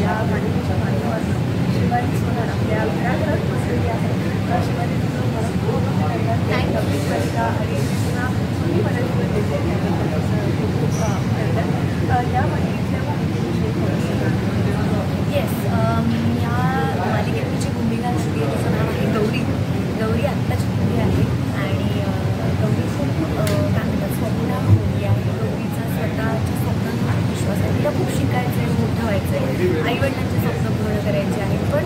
या मालिकेच्या माध्यमातून शिवानी सोनार आपल्या घराघरात बसलेली आहे. शिवानी तुझं मला खूप नवीन मालिका आणि पुन्हा तुम्ही मराठीमध्ये खूप खूप करतात या मालिकेच्या भूमिकेविषयी थोडंसं. येस, या मालिकेत तिची भूमिका असते, तिचं नाव आहे गौरी. गौरी आत्ताची मुलगी आहे आणि गौरी खूप काय म्हणतात स्वप्न मुलगी आहे. गौरीचा स्वतःच्या स्वप्नांवर विश्वास आहे. तिला खूप शिकायचं आहे, मोठं व्हायचं आहे, आईवडिलांचे स्वप्न पूर्ण करायचे आहे, पण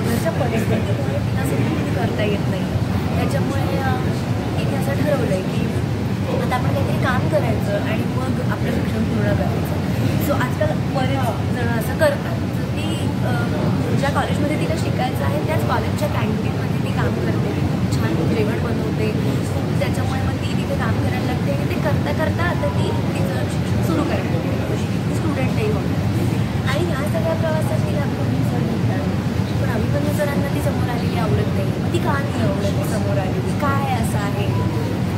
घरच्या परिस्थितीमुळे तिला सगळं करता येत नाही. त्याच्यामुळे तिने असं ठरवलं आहे की आता आपण काहीतरी काम करायचं आणि मग आपलं शिक्षण पूर्ण करायचं. सो आजकाल बरेच जण असं करतात. तर ती ज्या कॉलेजमध्ये तिला शिकायचं आहे त्याच कॉलेजच्या कॅन्टीनमध्ये ती काम करते. ती खूप छान जेवण बनवते. त्याच्यामुळे मग ती तिथे काम करायला लागते आणि ते करता करता आता ती तिचं शिक्षण सुरू करणार तशी ती स्टुडंटही होणार. आणि ह्या सगळ्या प्रवासात तिला अभिमन्यू सर भेटतात. पण अभिमन्यू सरांना ती समोर आलेली आवडत नाही. मग ती का नाही आवडत ती समोर आलेली, काय असं आहे.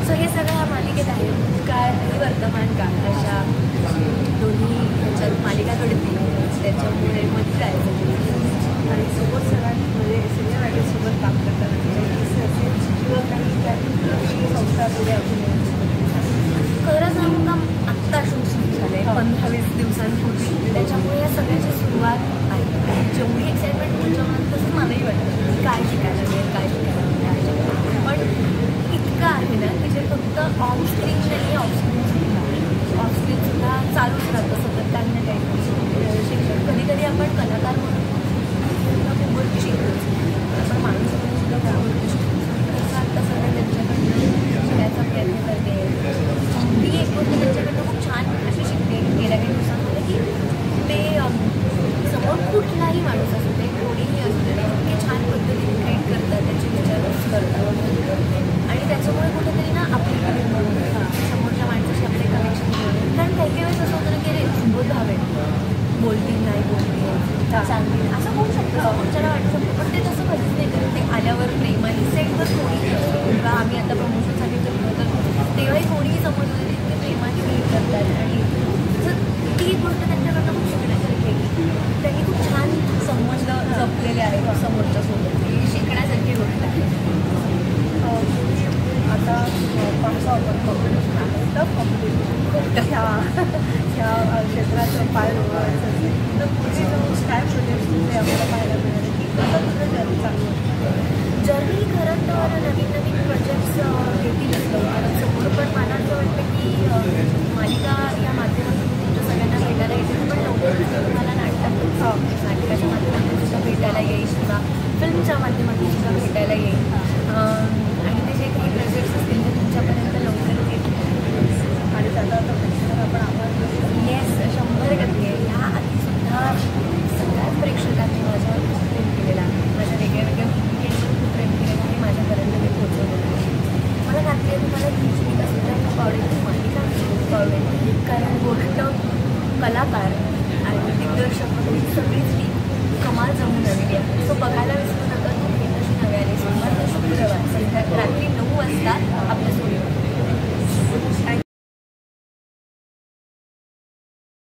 सो हे सगळं ह्या मालिकेत आहे. काय आणि वर्तमान काळ अशा दोन्ही ह्याच्यात मालिका घडतील. त्याच्यामुळे मग काय आणि सोबत सगळ्यांनी म्हणजे सिनियर आर्टिस्टसोबत काम करताना किंवा काही संस्थापुढे अभिनय खरं सांगू का आत्ता शूट सुरू झालं आहे 15-20 दिवसांपूर्वी. त्याच्यामुळे या सगळ्याची सुरुवात आहे. जेवढी एक्साइटमेंट तुमच्या मनात तसं मलाही वाटतं काय शिकायला मिळेल, काय शिकायला मिळेल. पण इतकं आहे ना की जे फक्त ऑन स्क्रीन नाही, ऑफ स्क्रीन ऑफ स्क्रीनसुद्धा चालूच राहतं सतत काही ना काही शिक्षण. कधी कधी आपण कलाकार म्हणून खूप गोष्टी शिकतोच, आपण माणूस म्हणून सुद्धा त्या गोष्टी शिकतो. तसं आत्ता सगळं त्यांच्याकडनं शिकायचा प्रयत्न करते. मी एक गोष्ट त्यांच्याकडनं खूप छान अशी शिकते गेल्या काही दिवसांमध्ये की ते समोर कुठलाही माणूस असू दे, कोणीही असू दे, इतके छान पद्धतीने ट्रीट करतात, त्याचे विचारच करतात. आणि त्याच्यामुळे कुठेतरी ना आपली समोरच्या माणसाशी आपले कनेक्शन होते. कारण काही वेळेस असं होतं की रे सुबोध हवे बोलतील नाही बोलतील सांगतील असं होऊ शकतं, समोरच्याला वाटू शकतं. पण ते तसं कधीच नाही करत. ते आल्यावर प्रेमाने सेटवर कोणी किंवा आम्ही आता प्रमोशनसाठी करतो तर तेव्हाही कोणीही समोर होते ते प्रेमाने ट्रीट करतात. आणि ती गोष्ट त्यांच्याकडनं खूप शिकण्यासारखी आहे की त्यांनी खूप छान संबंध जपलेले आहेत समोरच्या सोबत. ही शिकण्यासारखी गोष्ट आहे. आता पाहतो आपण कॉम्पिटिशन आहे, टफ कॉम्पिटिशन ह्या क्षेत्राचं पाय रोवायचं असेल तर पुढे जाऊन काय प्रोजेक्ट तुमचे आम्हाला पाहायला मिळाले की कसं तुझं जर्नी चालू आहे. जर्नी खरं तर नवीन नवीन प्रोजेक्ट्स येतीलच लवकरच समोर. पण मला असं वाटतं की मालिका या माध्यमातून तुमच्या सगळ्यांना भेटायला येईल. पण लवकरच तुम्हाला नाटकाच्या माध्यमातून सुद्धा भेटायला येईल किंवा फिल्मच्या माध्यमातून सुद्धा भेटायला येईल.